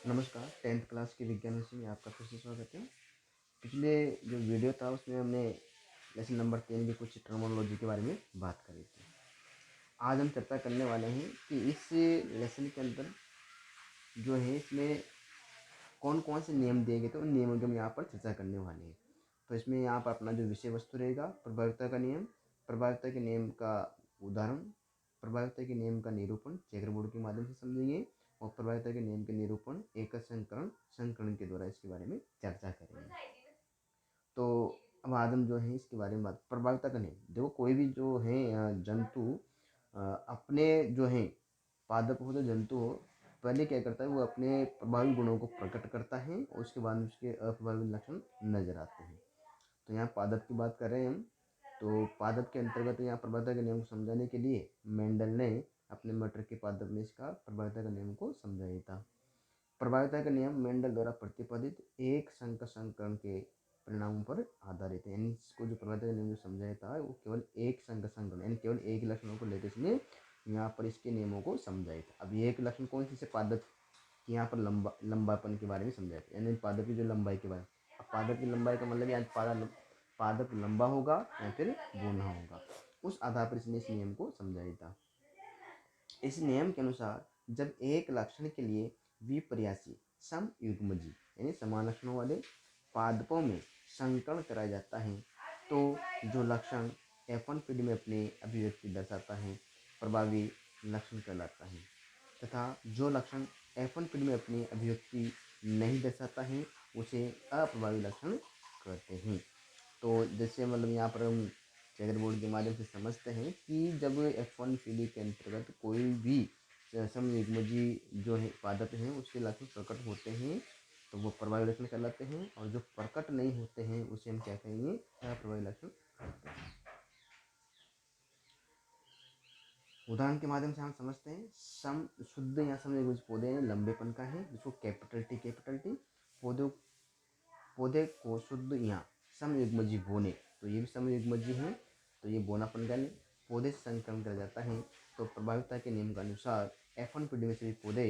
नमस्कार, 10th class के विज्ञान विषय में आपका फिर से स्वागत है। पिछले जो वीडियो था उसमें हमने लेसन नंबर 3 की कुछ टर्मिनोलॉजी के बारे में बात करी थी। आज हम चर्चा करने वाले हैं कि इस लेसन के अंदर जो है इसमें कौन कौन से नियम दिए गए थे, उन नियमों की हम यहाँ पर चर्चा करने वाले हैं। तो इसमें यहाँ पर अपना जो विषय वस्तु रहेगा, प्रभाविता का नियम, प्रभाविता के नियम का उदाहरण, प्रभाविता के नियम का निरूपण चेकर बोर्ड के माध्यम से समझेंगे और प्रभाविता के नियम के निरूपण एक संकरण के द्वारा इसके बारे में चर्चा करेंगे। तो अब आज हम जो है इसके बारे में बात, प्रभाविता का नियम देखो, कोई भी जो है जंतु अपने जो है पादप हो, तो जंतु हो, पहले क्या करता है, वो अपने प्रभावी गुणों को प्रकट करता है और उसके बाद उसके अप्रभावी लक्षण नजर आते हैं। तो यहाँ पादप की बात कर रहे हैं हम। तो पादप के अंतर्गत यहाँ प्रभाविता के नियम को समझाने के लिए मेंडल ने अपने मटर के पादप में इसका प्रभाविता का नियम को समझाया था। प्रभाविता का नियम मेंडल द्वारा प्रतिपादित एक संकर संकरण के परिणामों पर आधारित है। यानी इसको जो प्रभाविता का नियम जो समझाया था वो केवल एक संकर संकरण, यानी केवल एक ही लक्षणों को लेकर इसने यहाँ पर इसके नियमों को समझाया था। अब ये एक लक्षण कौन सी से, पादप की यहाँ पर लंबापन के बारे में समझाया था, यानी पादप की जो लंबाई के बारे में। अब पादप की लंबाई का मतलब यहाँ पादप लंबा होगा या फिर बूढ़ा होगा, उस आधार पर इसने इस नियम को समझाया था। इस नियम के अनुसार जब एक लक्षण के लिए विपर्यासी समयुग्मजी यानी समान लक्षणों वाले पादपों में संकरण कराया जाता है, तो जो लक्षण F1 पीढ़ी में अपनी अभिव्यक्ति दर्शाता है प्रभावी लक्षण कहलाता है, तथा जो लक्षण F1 पीढ़ी में अपनी अभिव्यक्ति नहीं दर्शाता है उसे अप्रभावी लक्षण कहते हैं। तो जैसे मतलब यहाँ पर हम चेकर बोर्ड के माध्यम से समझते हैं कि जब F1 पीढ़ी के अंतर्गत कोई भी समयुग्मजी जो है पादप हैं उसके लक्षण प्रकट होते हैं तो वो प्रभावी लक्षण कहलाते हैं, और जो प्रकट नहीं होते हैं उसे हम क्या कहेंगे, अप्रभावी लक्षण कहते हैं। उदाहरण के माध्यम से हम समझते हैं, सम शुद्ध या समयुग्मज पौधे लंबेपन का है जिसको कैपिटल टी पौधों पौधे को शुद्ध या समयुग्मजी बोने, तो ये भी समयुग्मजी हैं, तो ये बोनापन का पौधे से संक्रमण कर जाता है। तो प्रभाविता के नियम के अनुसार F1 पीढ़ी में सभी पौधे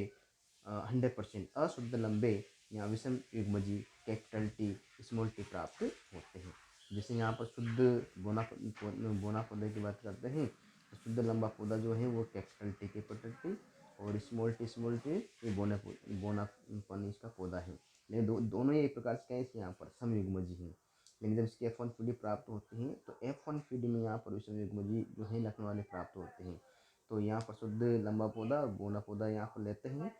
100% अशुद्ध लंबे या विषम युग्मजी कैपिटल टी स्मॉल टी प्राप्त होते हैं। जैसे यहाँ पर शुद्ध बोना पौधे की बात करते हैं, तो शुद्ध लंबा पौधा जो है वो कैपिटल टी और स्मॉल टी ये बोनापन इसका पौधा है। लेकिन दोनों ही एक प्रकार से क्या है, यहाँ पर समयुग्मजी हैं। लेकिन जब इसकी F1 पीढ़ी प्राप्त होती है तो F1 पीढ़ी में यहाँ पर विषम युग्मजी जो है लक्षण वाले प्राप्त होते हैं। तो यहाँ पर शुद्ध लंबा पौधा और बोना पौधा यहाँ पर लेते हैं,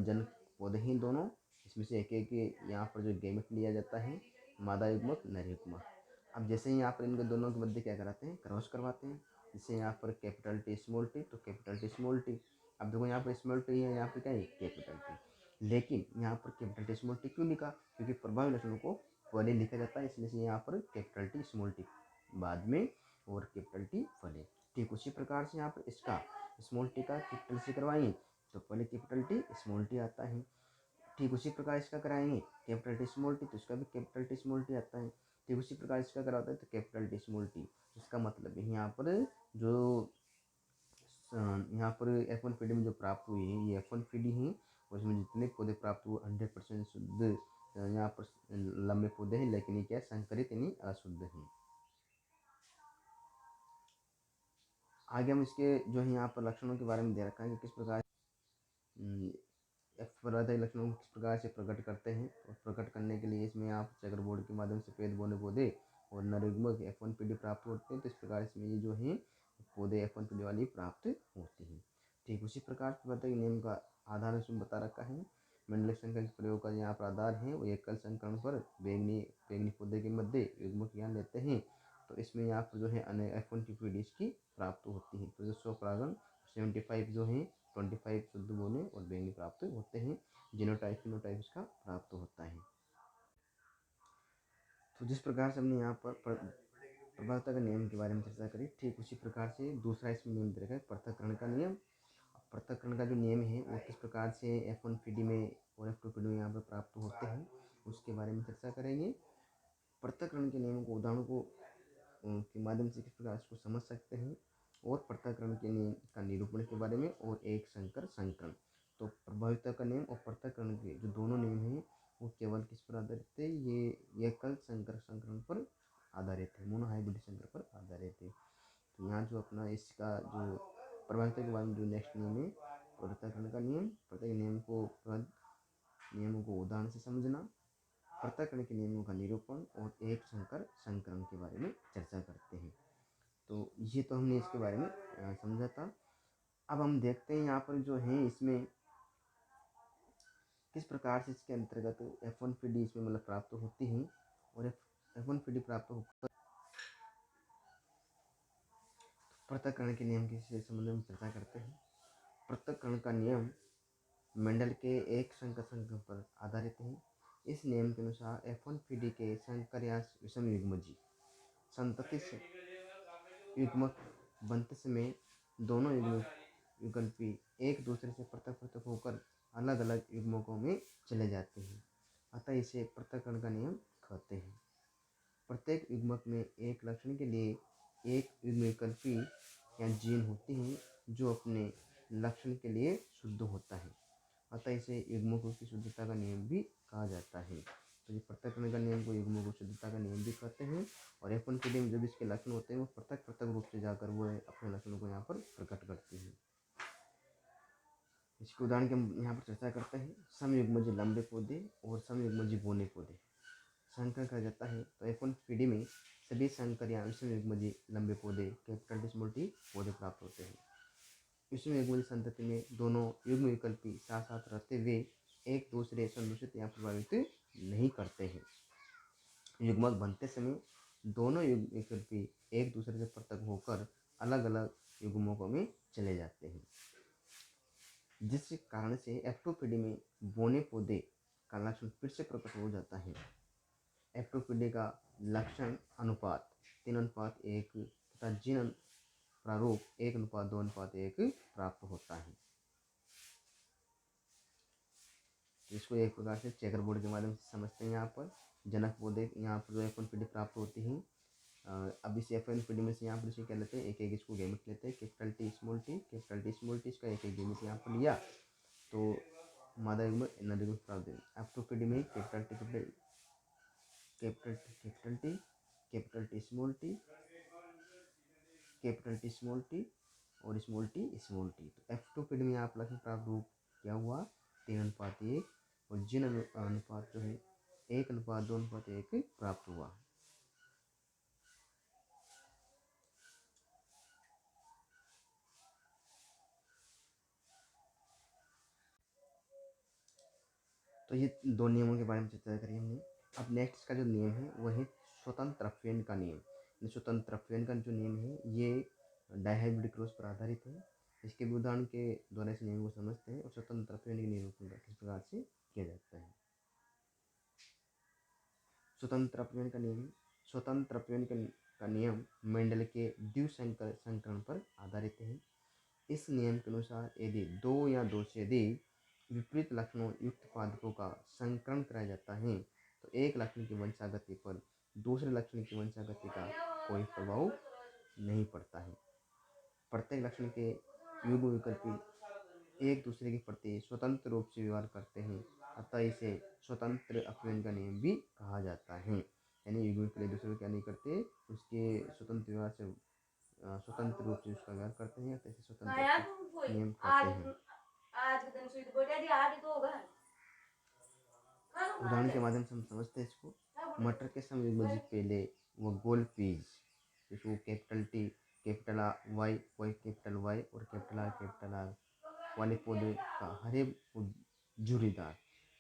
जन पौधे हैं दोनों, इसमें से एक एक यहाँ पर जो गैमेट लिया जाता है, मादा युग्मक नर युग्मक। अब जैसे ही यहाँ पर इनके दोनों के मध्य क्या कराते हैं, क्रॉस करवाते हैं, जैसे यहाँ पर कैपिटल टी स्मॉल टी, तो कैपिटल टी स्मॉल टी। अब देखो यहाँ पर स्मॉल टी है, यहाँ पर क्या है कैपिटल टी, लेकिन यहाँ पर कैपिटल टी स्मॉल टी क्यों लिखा, क्योंकि प्रभावी लक्षणों को पहले लिखा जाता है, इसलिए यहाँ पर कैपिटल टी स्मॉल टी बाद में और कैपिटल टी पहले। ठीक उसी प्रकार से यहाँ पर इसका स्मॉल टी का कैपिटल से करवाएंगे तो पहले कैपिटल टी स्मॉल टी आता है। ठीक उसी प्रकार इसका कराएंगे कैपिटल टी स्मॉल टी, तो इसका भी कैपिटल टी स्मॉल टी आता है। ठीक उसी प्रकार इसका कराता है तो कैपिटल टी स्मॉल टी। इसका मतलब है यहाँ पर जो यहाँ पर F1 पीढ़ी में जो प्राप्त हुई है ये F1 पीढ़ी है, उसमें जितने पौधे प्राप्त हुए 100% शुद्ध यहाँ पर लंबे पौधे हैं, लेकिन ये क्या संकरित यानी अशुद्ध हैं। आगे हम इसके जो है यहाँ पर लक्षणों के बारे में दे रखा है कि किस प्रकार प्रभावित लक्षणों को किस प्रकार से प्रकट करते हैं, और प्रकट करने के लिए इसमें आप चेकर बोर्ड के माध्यम से पेड़ बोने पौधे और नरयुग्मक F1 पीढ़ी प्राप्त होते हैं। तो इस प्रकार इसमें ये जो है पौधे F1 पीढ़ी वाली प्राप्त होती हैं। ठीक उसी प्रकार प्रवर्तक नियम का आधार इसमें बता रखा है। मंडलिक संकरण के प्रयोग का यहाँ पर आधार है वो एकल संकरण पर बैंगनी पौधे के मध्य युग्मक यहाँ लेते हैं, तो इसमें यहाँ पर जो है F1 की पीढ़ी इसकी प्राप्त होती है। तो जो स्वपरागण 75 जो है 25 शुद्ध बोने और बैंगनी प्राप्त होते हैं, जीनोटाइप फिनोटाइप इसका प्राप्त होता है। तो जिस प्रकार से हमने यहाँ पर प्रभाविता के नियम के बारे में चर्चा करी, ठीक उसी प्रकार से दूसरा इसमें नियम दे रखा है पृथक्करण का नियम। पृथक्करण का जो नियम है वो किस प्रकार से F1 पीढ़ी में और F2 पीढ़ी में यहाँ पर प्राप्त होते हैं उसके बारे में चर्चा करेंगे। पृथक्करण के नियमों को उदाहरणों को के माध्यम से किस प्रकार इसको समझ सकते हैं, और पृथक्करण के नियम का निरूपण के बारे में, और एक संकर संकरण। तो प्रभाविता का नियम और पृथक्करण के जो दोनों नियम हैं वो केवल किस पर आधारित है, ये एकल संकरण पर आधारित है, मोनोहाइब्रिड संकर पर आधारित है। तो यहाँ जो अपना इसका जो प्रभाविता के बाद में जो नेक्स्ट नियम है पृथक्करण का नियम, प्रत्येक नियमों को उदाहरण से समझना, पृथक्करण के नियमों का निरूपण और एक संकर संकरण के बारे में चर्चा करते हैं। तो ये तो हमने इसके बारे में समझा था। अब हम देखते हैं यहाँ पर जो है इसमें किस प्रकार से इसके अंतर्गत F1PD इसमें मतलब प्राप्त होती है और F1PD प्राप्त होकर पृथक्करण के नियम के संबंध में चर्चा करते हैं। पृथक्करण का नियम मेंडल के एक संकर संकरण पर आधारित है। इस नियम के अनुसार F1PD के संकर या विषम युग्मजी संतति युग्मक बनते समय दोनों युगल्पी एक दूसरे से पृथक पृथक होकर अलग अलग युग्मकों में चले जाते हैं, अतः इसे पृथक्करण का नियम कहते हैं। प्रत्येक युग्मक में एक लक्षण के लिए एक युग्मविकल्पी या जीन होती है जो अपने लक्षण के लिए शुद्ध होता है, अतः इसे युग्मकों की शुद्धता का नियम भी कहा जाता है। तो ये पृथक्करण का नियम को युग्मों की शुद्धता का नियम भी कहते हैं। और F1PD में जब इसके लक्षण होते हैं वो पृथक पृथक रूप से जाकर वो अपने लक्षणों को यहाँ पर प्रकट करते हैं। इसके उदाहरण की हम यहाँ पर चर्चा करते हैं। समयुग्मजी लंबे पौधे और समयुग्मजी बौने पौधे संकर कहा जाता है। तो F1PD में सभी संकर या विषम युग्मजी लंबे पौधे कैपिटल टी स्मॉल टी पौधे प्राप्त होते हैं। विषम युग्मजी संतति में दोनों युग्म विकल्पी साथ साथ रहते हुए एक दूसरे संदूषित या प्रभावित नहीं करते हैं। युग्मक बनते समय दोनों युग्म विकल्पी एक दूसरे से पृथक होकर अलग अलग युग्मकों में चले जाते हैं, जिस कारण से F2PD में बौने पौधे का लक्षण फिर से प्रकट हो जाता है। F2PD का लक्षण अनुपात 3:1 तथा जीन प्रारूप 1:2:1 प्राप्त होता है। इसको एक प्रकार से चेकर बोर्ड के माध्यम से समझते हैं। यहाँ पर जनक पौधे यहाँ पर जो F1PD प्राप्त होती हैं। अब इस F1PD में से यहाँ पर इसे क्या लेते हैं, एक एक इसको गैमेट लेते हैं, कैपिटल टी स्मॉल टी इसका एक एक गैमेट यहाँ पर लिया तो मादा युग्मक नर युग्मक प्राप्त है। F2PD में कैपिटल टी स्मॉल टी और स्मॉल टी। तो F2PD में आप लक्षण प्राप्त रूप क्या हुआ 3:1 और जीन अनुपात जो है 1:2:1 प्राप्त हुआ। तो ये दो नियमों के बारे में चर्चा करी हमने। अब नेक्स्ट का जो नियम है वह है स्वतंत्र अपव्ययन का नियम। स्वतंत्र अपव्ययन का जो नियम है ये डायहाइब्रिड क्रॉस पर आधारित है। इसके भी उदाहरण के द्वारा इस नियम को समझते हैं और स्वतंत्र अपव्ययन के निरूपण किस प्रकार से किया जाता है। स्वतंत्र अपव्ययन का नियम मेंडल के द्विसंकर संकरण पर आधारित है। इस नियम के अनुसार यदि दो या दो से अधिक विपरीत लक्षणों युक्त पादपों का संकरण कराया जाता है तो एक लक्षण की वंशागति पर दूसरे लक्षण की वंशागति का कोई प्रभाव नहीं पड़ता है। प्रत्येक लक्षण के युग्म विकल्पी एक दूसरे के प्रति स्वतंत्र रूप से व्यवहार करते हैं, अतः इसे स्वतंत्र अपव्ययन का नियम भी कहा जाता है। यानी युग्म विकल्प दूसरे को क्या नहीं करते, उसके स्वतंत्र व्यवहार से स्वतंत्र रूप से उसका व्यवहार करते हैं, तो इसे स्वतंत्र नियम कहते हैं। उदाहरण के माध्यम से हम समझते हैं इसको। मटर के समयुग्मजी पेले व गोल पीज जिसको कैपिटल टी कैपिटल वाई और कैपिटल आर वाले पौधे का हरे झुर्रीदार,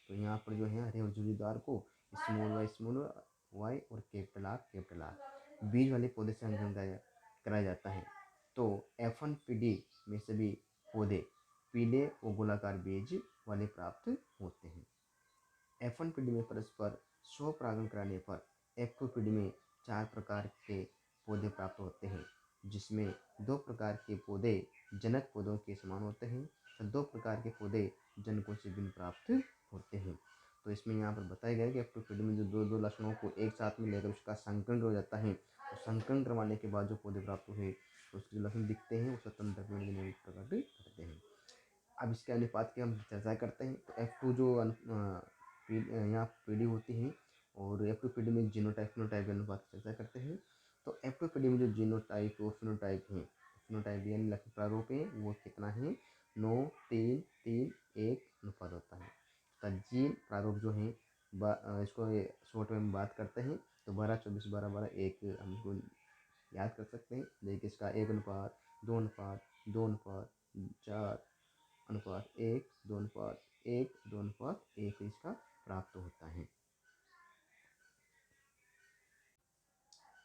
तो यहाँ पर जो है हरे और झुर्रीदार को स्मॉल वाई और कैपिटल आर बीज वाले पौधे से अंकन कराया जाता है। तो F1PD में सभी पौधे पीले और गोलाकार बीज वाले प्राप्त होते हैं। F1PD में परस्पर स्वपरागण कराने पर F2PD में 4 प्रकार के पौधे प्राप्त होते हैं, जिसमें 2 प्रकार के पौधे जनक पौधों के समान होते हैं और 2 प्रकार के पौधे जनकों से भिन्न प्राप्त होते हैं। तो इसमें यहाँ पर बताया गया है कि F2PD में जो दो लक्षणों को एक साथ में लेकर उसका संकरण हो जाता है, तो संकरण करवाने के बाद जो पौधे प्राप्त हुए तो उसके जो लक्षण दिखते हैं वो स्वतंत्र अपव्ययन के नियम प्रकट करते हैं। अब इसके अनुपात की हम चर्चा करते हैं। तो F2 जो यहाँ पीढ़ी होती है और F2 पीढ़ी में जीनोटाइप फिनोटाइप के अनुपात की चर्चा करते हैं। तो F2 पीढ़ी में जो जीनोटाइप और फिनोटाइप है, फिनोटाइप यानी लक्षण प्रारूप है, वो कितना है 9 3 3 1 अनुपात होता है। तो जीन प्रारूप जो है इसको शॉर्ट में बात करते हैं तो 12 24 12 12 1 हम इसको याद कर सकते हैं। देखिए इसका 1 अनुपात 2 अनुपात 2 अनुपात 4 अनुपात 1 2 अनुपात 1 2 अनुपात 1 इसका प्राप्त होता है।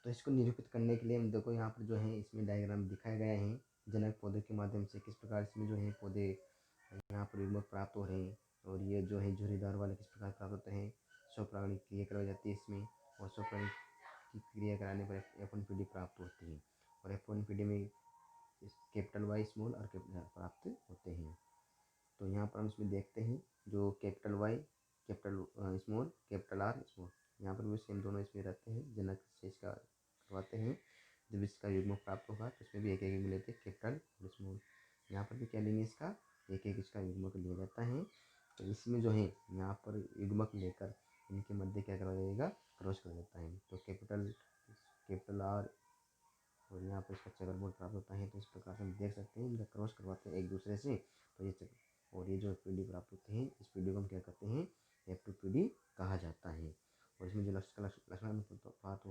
तो इसको निरूपित करने के लिए हम देखो यहाँ पर जो है इसमें डायग्राम दिखाए गए हैं जनक पौधे के माध्यम से किस प्रकार इसमें जो है पौधे यहाँ पर युग्मक प्राप्त हो रहे हैं और ये जो है झुर्रीदार वाले किस प्रकार प्राप्त होते हैं। स्वपरागण क्रिया करवाई जाती है इसमें और स्वपरागण की क्रिया कराने पर F1 पीढ़ी प्राप्त होती है और F1 पीढ़ी में कैपिटल वाई स्मॉल और कैपिटल आर प्राप्त होते हैं। तो यहाँ पर हम इसमें देखते हैं जो capital Y capital small capital R small, यहाँ पर भी सेम दोनों इसमें रहते हैं। जनक से इसका करवाते हैं, जब इसका युग्म प्राप्त होगा तो इसमें भी एक एक मिले थे कैपिटल और स्मॉल। यहाँ पर भी क्या लेंगे इसका एक एक इसका युग्मक लिया जाता है। तो इसमें जो है यहाँ पर युग्मक लेकर इनके मध्य क्या करवाया जाएगा क्रॉस कर जाता है। तो कैपिटल आर और यहाँ पर इसका चकरबोर्ड प्राप्त होता है। तो इस प्रकार से हम देख सकते हैं इनका क्रॉस करवाते हैं एक दूसरे से। तो ये और ये जो पीढ़ी प्राप्त होते हैं इस पीढ़ी को हम क्या कहते हैं F2 पीढ़ी कहा जाता है। और इसमें जो लक्षण अनुपात